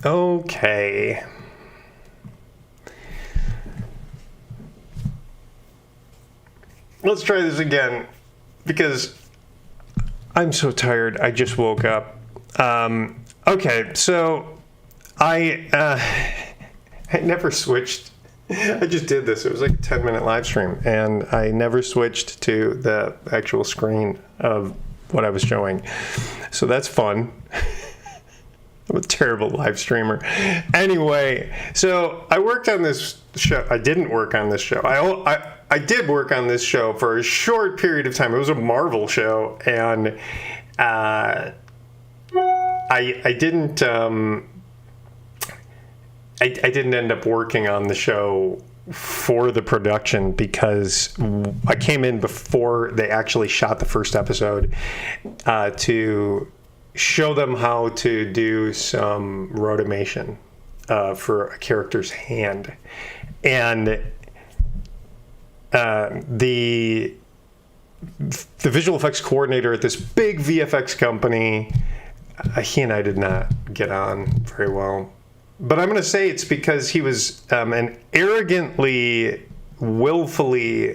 Okay. Let's try this again, because I'm so tired. I just woke up. Okay, so I never switched. I just did this. It was like a 10-minute live stream, and I never switched to the actual screen of what I was showing. So that's fun. I'm a terrible live streamer. Anyway, so I worked on this show. I didn't work on this show. I did work on this show for a short period of time. It was a Marvel show, and I didn't end up working on the show for the production because I came in before they actually shot the first episode to show them how to do some rotomation for a character's hand. And the visual effects coordinator at this big VFX company, he and I did not get on very well. But I'm going to say it's because he was an arrogantly, willfully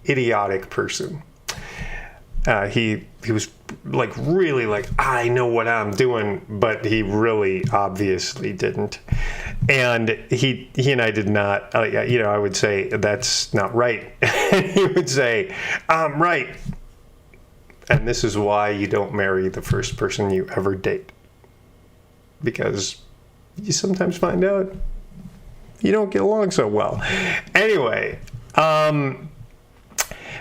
idiotic person. He was like really like, I know what I'm doing, but he really obviously didn't. And he and I did not, I would say that's not right. And he would say, I'm right. And this is why you don't marry the first person you ever date. Because you sometimes find out you don't get along so well. Anyway,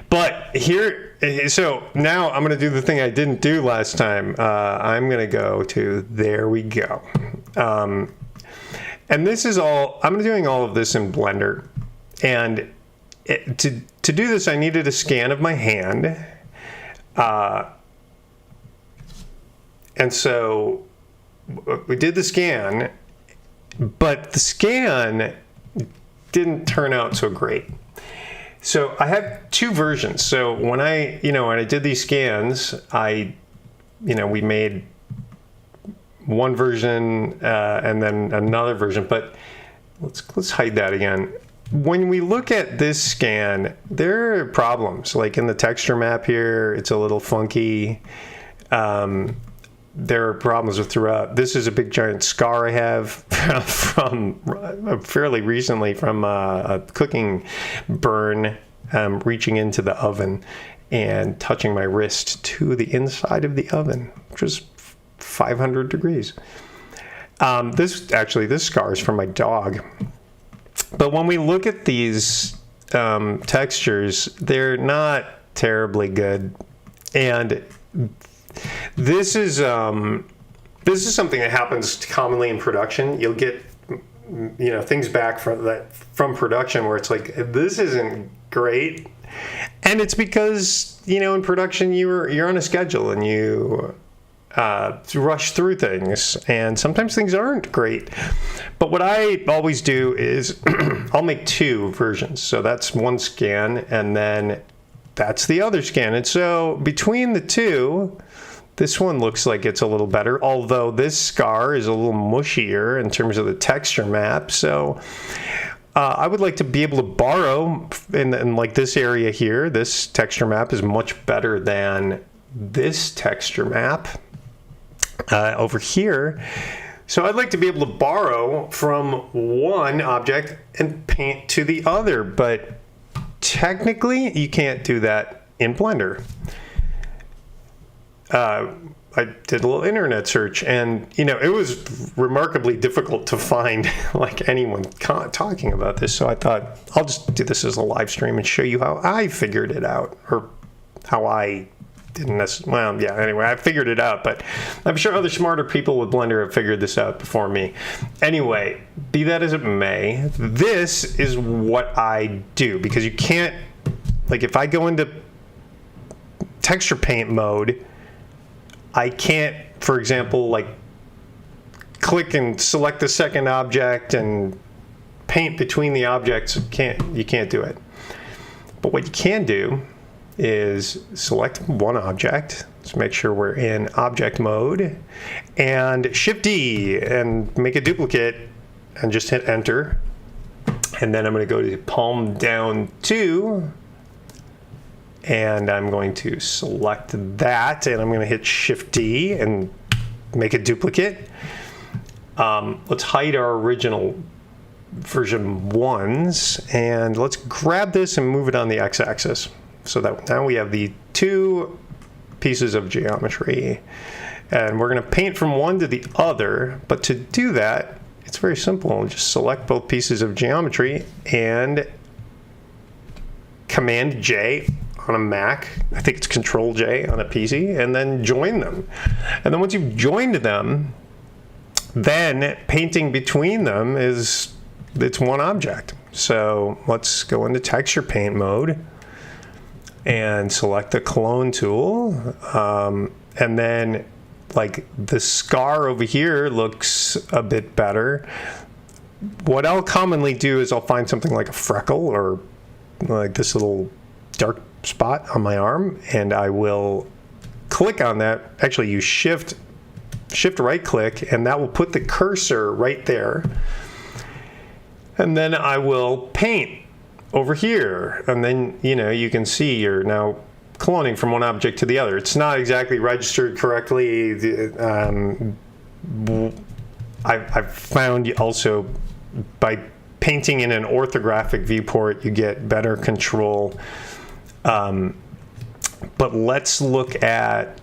but here, so now I'm going to do the thing I didn't do last time. I'm going to go to, there we go. And this is all, I'm doing all of this in Blender. And to do this, I needed a scan of my hand. And so we did the scan, but the scan didn't turn out so great. So I have two versions. So when I did these scans, we made one version and then another version, but let's hide that again. When we look at this scan, there are problems. Like in the texture map here, it's a little funky. There are problems with throughout. This is a big giant scar I have from fairly recently from a cooking burn, reaching into the oven and touching my wrist to the inside of the oven, which was 500 degrees. This scar is from my dog. But when we look at these textures, they're not terribly good. And this is something that happens commonly in production. You'll get things back from production where it's like, this isn't great, and it's because in production you're on a schedule and you rush through things, and sometimes things aren't great. But what I always do is I'll make two versions. So that's one scan, and then that's the other scan. And so between the two, this one looks like it's a little better, although this scar is a little mushier in terms of the texture map. So I would like to be able to borrow in like this area here. This texture map is much better than this texture map over here. So I'd like to be able to borrow from one object and paint to the other, but technically you can't do that in Blender. I did a little internet search, and it was remarkably difficult to find like anyone talking about this. So I thought I'll just do this as a live stream and show you how I figured it out, or how I didn't necessarily. Well, yeah. Anyway, I figured it out, but I'm sure other smarter people with Blender have figured this out before me. Anyway, be that as it may, this is what I do, because you can't, like, if I go into texture paint mode, I can't, for example, like click and select the second object and paint between the objects. You can't do it. But what you can do is select one object, Let's make sure we're in object mode, and Shift D and make a duplicate and just hit enter. And then I'm going to go to palm down 2, and I'm going to select that, and I'm going to hit Shift D and make a duplicate. Let's hide our original version 1s, and let's grab this and move it on the x-axis, so that now we have the 2 pieces of geometry, and we're going to paint from one to the other. But to do that, it's very simple. Just select both pieces of geometry and Command J on a Mac, I think it's Control J on a PC, and then join them. And then once you've joined them, then painting between them it's one object. So let's go into texture paint mode and select the clone tool, and then like the scar over here looks a bit better. What I'll commonly do is I'll find something like a freckle or like this little dark spot on my arm, and I will click on that. Actually use shift right click, and that will put the cursor right there. And then I will paint over here, and then you can see you're now cloning from one object to the other. It's not exactly registered correctly. I've found also by painting in an orthographic viewport you get better control. But let's look at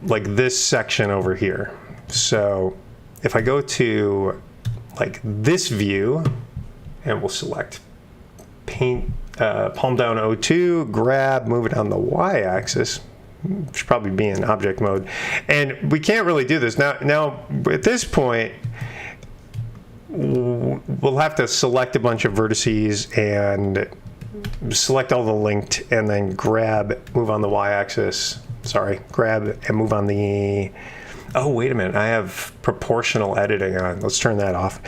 like this section over here. So if I go to like this view, and we'll select paint, palm down O2, grab, move it on the y-axis. Should probably be in object mode. And we can't really do this. Now at this point, we'll have to select a bunch of vertices and select all the linked, and then grab, move on the y-axis. Sorry, grab and move on the, oh, wait a minute, I have proportional editing on. Let's turn that off.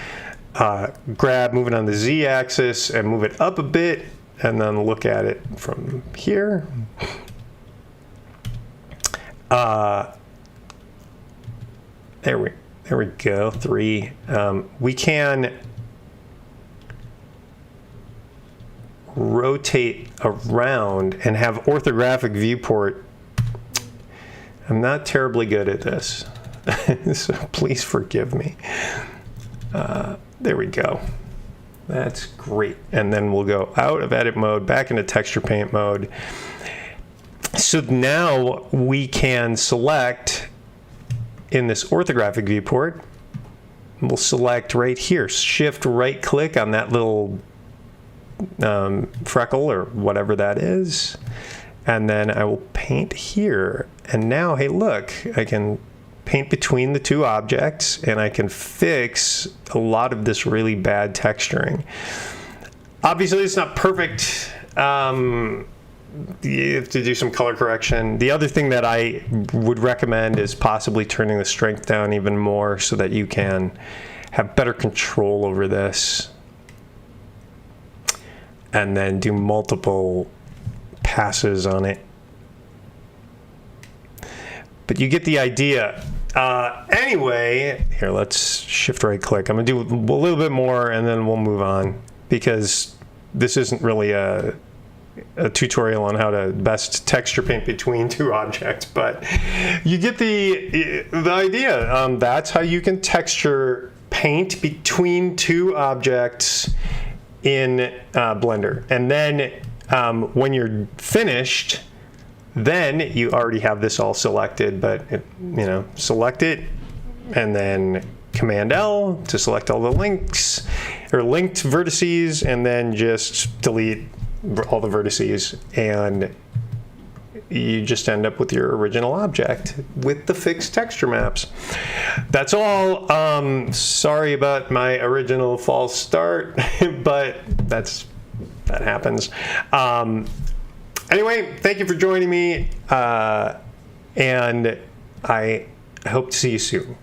Grab, move it on the z-axis and move it up a bit, and then look at it from here. There we go. 3. We can rotate around and have orthographic viewport. I'm not terribly good at this, so please forgive me. There we go. That's great. And then we'll go out of edit mode, back into texture paint mode. So now we can select in this orthographic viewport, we'll select right here, shift right click on that little freckle or whatever that is. And then I will paint here. And now, hey, look, I can paint between the 2 objects, and I can fix a lot of this really bad texturing. Obviously, it's not perfect. You have to do some color correction. The other thing that I would recommend is possibly turning the strength down even more so that you can have better control over this. And then do multiple passes on it. But you get the idea. Anyway, here, let's shift right click. I'm gonna do a little bit more and then we'll move on, because this isn't really a tutorial on how to best texture paint between 2 objects, but you get the idea. That's how you can texture paint between 2 objects in Blender. And then when you're finished, then you already have this all selected, but select it and then Command L to select all the links or linked vertices, and then just delete all the vertices, and you just end up with your original object with the fixed texture maps. That's all. Sorry about my original false start, but that happens. Anyway, thank you for joining me, and I hope to see you soon.